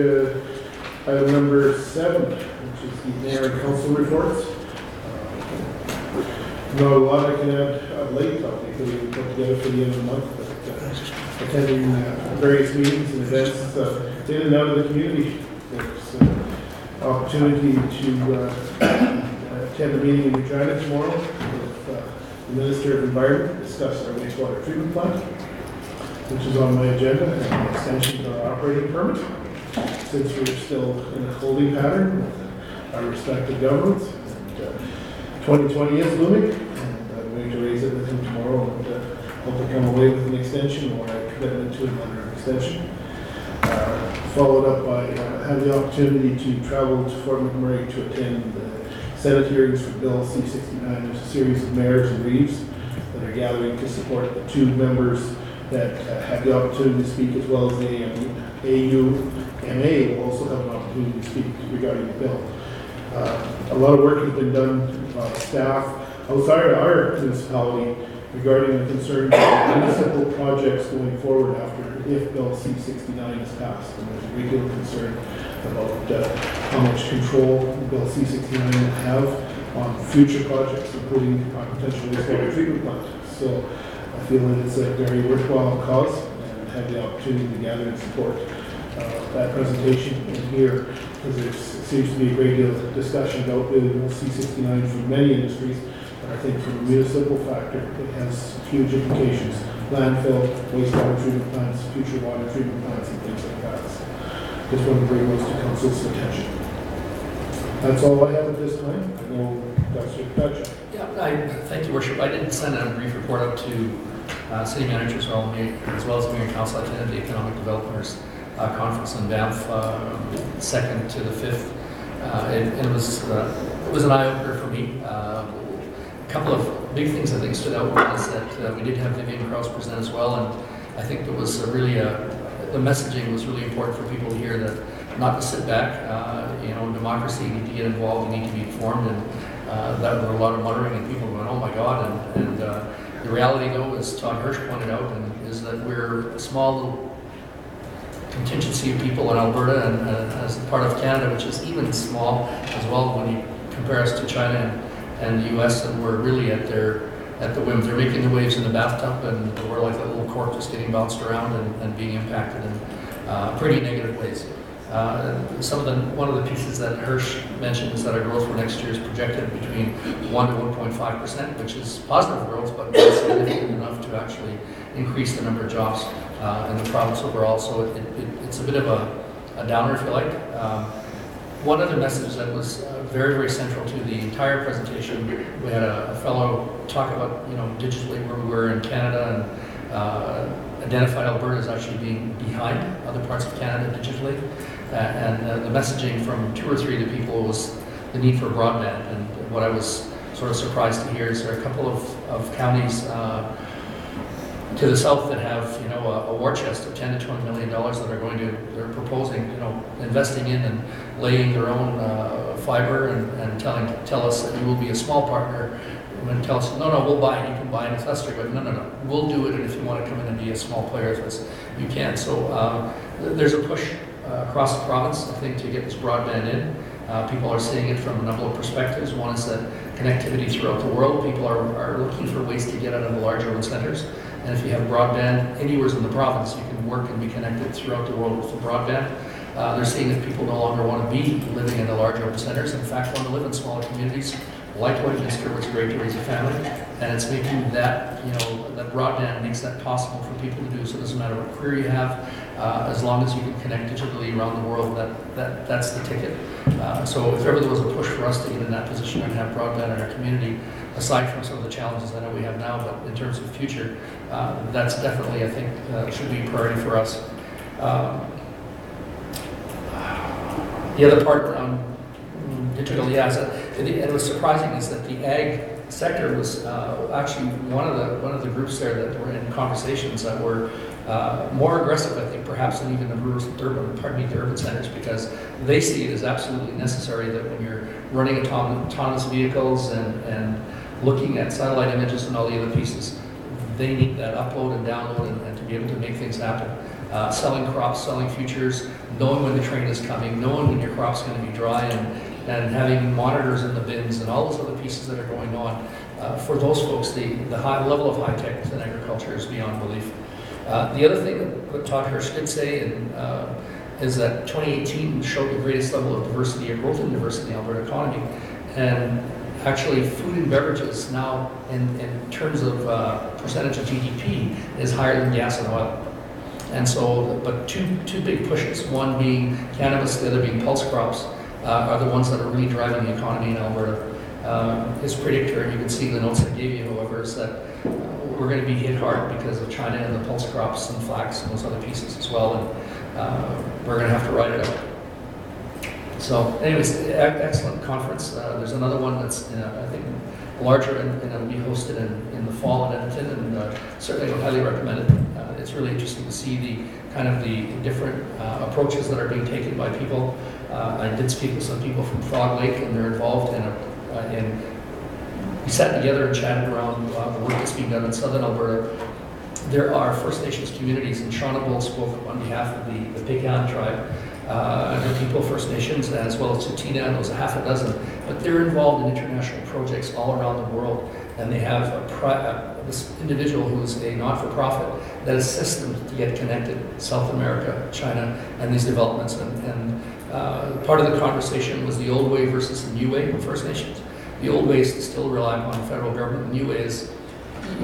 Speaker 2: item number 7, which is the mayor and council reports. Not a lot I can add late, because we put together for the end of the month, but attending various meetings and events in and out of the community. There's opportunity to attend a meeting in Regina tomorrow with the Minister of Environment, discuss our wastewater treatment plant, which is on my agenda, and an extension to our operating permit, since we're still in a holding pattern with our respective governments. And, 2020 is looming, and I'm going to raise it with him tomorrow, and hope to come away with an extension or a commitment to another extension. Followed up by having the opportunity to travel to Fort McMurray to attend the Senate hearings for Bill C-69. There's a series of mayors and reeves that are gathering to support the 2 members that have the opportunity to speak, as well as the AUMA will also have an opportunity to speak regarding the bill. A lot of work has been done by staff outside of our municipality regarding the concerns of municipal projects going forward after if Bill C-69 is passed. And there's a great deal of concern about how much control Bill C-69 will have on future projects, including our potential wastewater treatment plant. So I feel that it's a very worthwhile cause, and have the opportunity to gather and support that presentation in here, because there seems to be a great deal of discussion about Bill C-69 from many industries. I think from a municipal factor, it has huge implications. Landfill, wastewater treatment plants, future water treatment plants, and things like that. So just want to bring those to council's attention. That's all I have at this time. I know Dr. Patrick.
Speaker 3: Yeah, thank you, Worship. I did send a brief report up to city managers, as well as mayor and council. I attended the Economic Developers Conference in Banff, 2nd to the 5th. It was an eye-opener for me. A couple of big things I think stood out was that we did have Vivian Krause present as well, and I think there was the messaging was really important for people to hear, that not to sit back. Democracy, you need to get involved, you need to be informed, and that was a lot of muttering and people going, oh my God, and the reality though, as Todd Hirsch pointed out, is that we're a small little contingency of people in Alberta, and as part of Canada, which is even small as well when you compare us to China and the US, and we're really at the whim. They're making the waves in the bathtub, and we're like a little cork just getting bounced around and being impacted in pretty negative ways. One of the pieces that Hirsch mentioned is that our growth for next year is projected between 1 to 1.5%, which is positive growth, but not significant enough to actually increase the number of jobs in the province overall. So it's a bit of a downer, if you like. One other message that was very, very central to the entire presentation, we had a fellow talk about, digitally where we were in Canada, and identified Alberta as actually being behind other parts of Canada digitally. And the messaging from 2 or 3 of the people was the need for broadband. And what I was sort of surprised to hear is there are a couple of counties to the south that have, a war chest of $10 to $20 million that they're proposing, investing in and laying their own fiber, and tell us that you will be a small partner. And tell us, no, we'll buy it, you can buy it in a cluster, but no, we'll do it, and if you want to come in and be a small player with us, you can. So there's a push across the province, I think, to get this broadband in. People are seeing it from a number of perspectives. One is that connectivity throughout the world. People are looking for ways to get out of the large urban centers. And if you have broadband anywhere in the province, you can work and be connected throughout the world with the broadband. They're seeing that people no longer want to be living in the large urban centers. In fact, want to live in smaller communities like Westminster, where it's great to raise a family. And it's making that, that broadband makes that possible for people to do. So it doesn't matter what career you have, as long as you can connect digitally around the world, that's the ticket. So if ever there was a push for us to get in that position and have broadband in our community, aside from some of the challenges I know we have now, but in terms of future, that's definitely, I think, should be a priority for us. The other part around digital, yeah, and it was surprising is that the ag sector was actually one of the groups there that were in conversations that were more aggressive, I think, perhaps than even the urban centers, because they see it as absolutely necessary that when you're running autonomous vehicles and looking at satellite images and all the other pieces, they need that upload and download and to be able to make things happen. Selling crops, selling futures, knowing when the train is coming, knowing when your crop's going to be dry, and having monitors in the bins and all those other pieces that are going on. For those folks, the high level of high tech in agriculture is beyond belief. The other thing that Todd Hirsch did say is that 2018 showed the greatest level of diversity or growth in diversity in the Alberta economy. And actually, food and beverages now, in terms of percentage of GDP, is higher than gas and oil. And so, but two big pushes, one being cannabis, the other being pulse crops, are the ones that are really driving the economy in Alberta. His predictor, and you can see the notes I gave you, however, is that we're going to be hit hard because of China and the pulse crops and flax and those other pieces as well, and we're going to have to ride it out. So anyways, excellent conference. There's another one that's, I think, larger, and it'll be hosted in the fall in Edmonton, and certainly I would highly recommend it. It's really interesting to see the different approaches that are being taken by people. I did speak with some people from Frog Lake, and they're involved in we sat together and chatted around the work that's being done in southern Alberta. There are First Nations communities, and Shauna Bull spoke on behalf of the Pikan tribe, and the people, First Nations, as well as Tsuut'ina, and there was a half a dozen. But they're involved in international projects all around the world, and they have this individual who is a not-for-profit that assists them to get connected, South America, China, and these developments. And part of the conversation was the old way versus the new way of First Nations. The old way is to still rely upon the federal government. The new way is,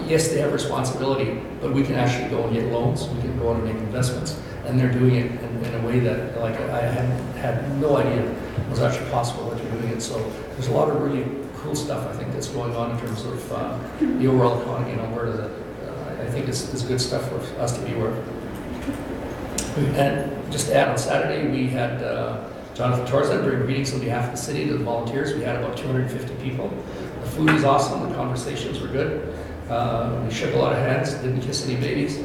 Speaker 3: yes, they have responsibility, but we can actually go and get loans, we can go and make investments, and they're doing it in a way that, like, I had no idea was actually possible that they're doing it. So there's a lot of really cool stuff, I think, that's going on in terms of the overall economy in Alberta that I think is good stuff for us to be aware of. And just to add, on Saturday, we had Jonathan Torzan during greetings on behalf of the city to the volunteers. We had about 250 people. The food was awesome, the conversations were good. We shook a lot of hands, didn't kiss any babies.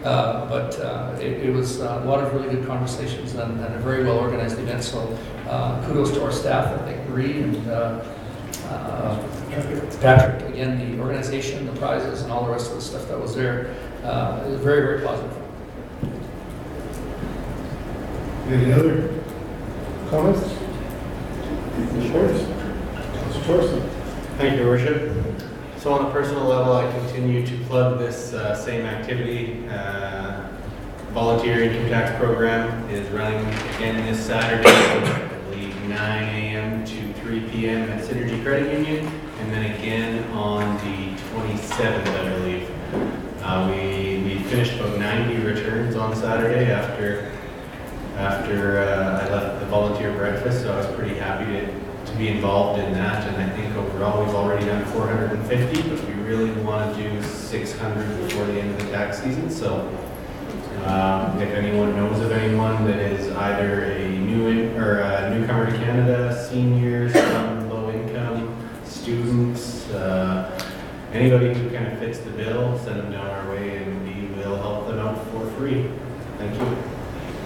Speaker 3: But it was a lot of really good conversations and a very well organized event. So kudos to our staff, I think Marie and Patrick, again, the organization, the prizes, and all the rest of the stuff that was there. It was very, very positive.
Speaker 2: Any other comments? Councilor Torson.
Speaker 4: Thank you, Your Worship. So on a personal level, I continue to plug this same activity. Volunteer income tax program is running again this Saturday, I believe 9 a.m. to 3 p.m. at Synergy Credit Union, and then again on the 27th, I believe. We finished about 90 returns on Saturday after I left the volunteer breakfast, so I was pretty happy to be involved in that. And I think overall we've already done 450, but we really want to do 600 before the end of the tax season. So if anyone knows of anyone that is either a newcomer to Canada, seniors, low income, students, anybody who kind of fits the bill, send them down our way and we will help them out for free. Thank you.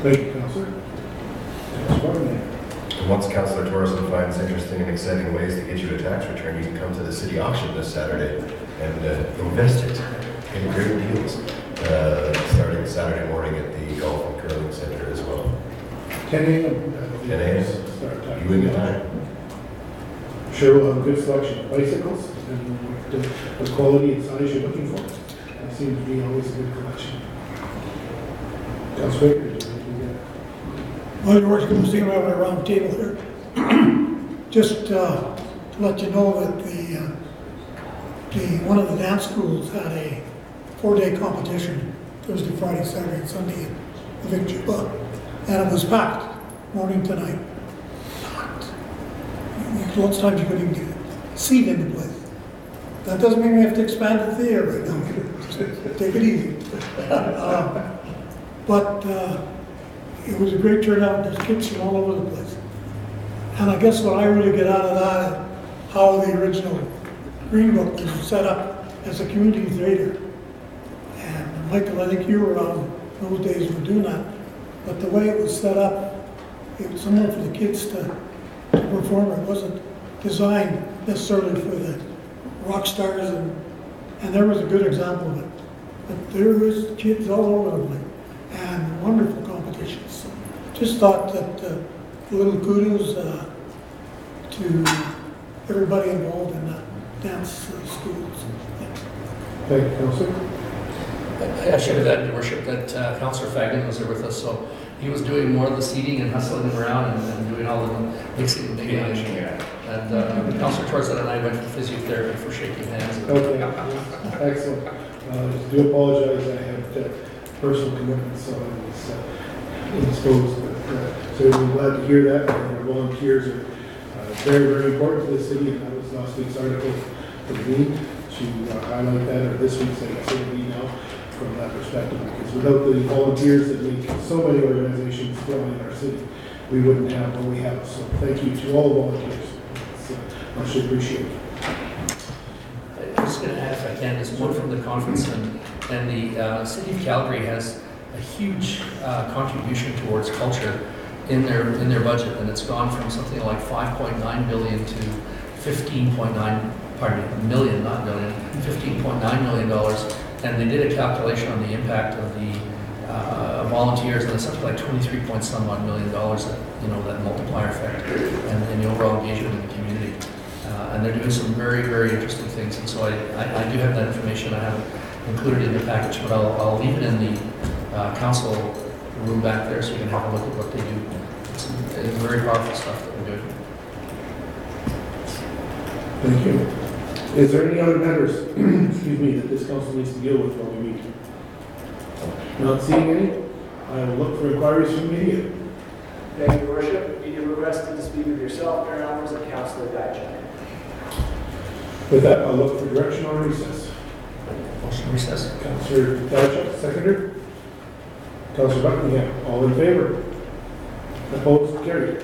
Speaker 2: Thank you, Councilor.
Speaker 5: And once Councilor Torreson finds interesting and exciting ways to get you a tax return, you can come to the city auction this Saturday and invest it in great deals, starting Saturday morning at the Golf and Curling Center as well.
Speaker 2: 10 a.m.
Speaker 5: 10 a.m.
Speaker 2: Start time.
Speaker 5: You and your time.
Speaker 2: Sure, we'll have a good selection of bicycles and the quality and size you're looking for. That seems to be always a good collection. Councilor Baker, do you think you get?
Speaker 10: Well, Your Worship, I'm sitting around a round table here. Just to let you know that one of the dance schools had a 4-day competition, Thursday, Friday, Saturday, and Sunday in the Vic Juba, and it was packed, morning to night. Packed. Lots of times you couldn't even get a seat in the place. That doesn't mean we have to expand the theater right now. Take it easy. But it was a great turnout. There's kids from all over the place. And I guess what I really get out of that, how the original Green Book was set up as a community theater. And Michael, I think you were around those days when doing that. But the way it was set up, it was somewhere for the kids to perform. It wasn't designed necessarily for the rock stars, and there was a good example of it. But there was kids all over the place and wonderful competitions. So just thought that a little kudos to everybody involved in that dance schools.
Speaker 2: Thank you, Councillor.
Speaker 3: I should have added, Your Worship, that Councillor Fagin was there with us, so he was doing more of the seating and hustling them around and doing all the mixing. And Councillor Torres and I went for physiotherapy for shaking hands.
Speaker 2: Okay, excellent. I do apologize, I had personal commitments, so I was indisposed. So we're glad to hear that, and our volunteers are very, very important to the city, and that was last week's article for me to highlight that, or this week's, I guess it'll be now, from that perspective, because without the volunteers that make so many organizations grow in our city, we wouldn't have what we have. So thank you to all the volunteers. It's much appreciated.
Speaker 3: I'm just going to add, if I can, is one from the conference, and the City of Calgary has a huge contribution towards culture in their budget, and it's gone from something like 5.9 billion to 15.9 million, not billion, $15.9 million. And they did a calculation on the impact of the volunteers, and it's something like 23 point some odd million dollars, that multiplier effect, and the overall engagement in the community. And they're doing some very, very interesting things. And so I do have that information. I haven't included it in the package, but I'll leave it in the council room back there so you can have a look at what they do. It's very powerful stuff that we're doing.
Speaker 2: Thank you. Is there any other matters, excuse me, that this council needs to deal with while we meet? Not seeing any, I will look for inquiries from media.
Speaker 13: Thank you, Your Worship. Media requested to speak with yourself, Mayor Almers, and Councillor Dijon.
Speaker 2: With that, I'll look for direction on recess.
Speaker 3: Motion recess.
Speaker 2: Councillor Dijon, seconder. Councillor Buckingham, all in favor? Opposed? Carried.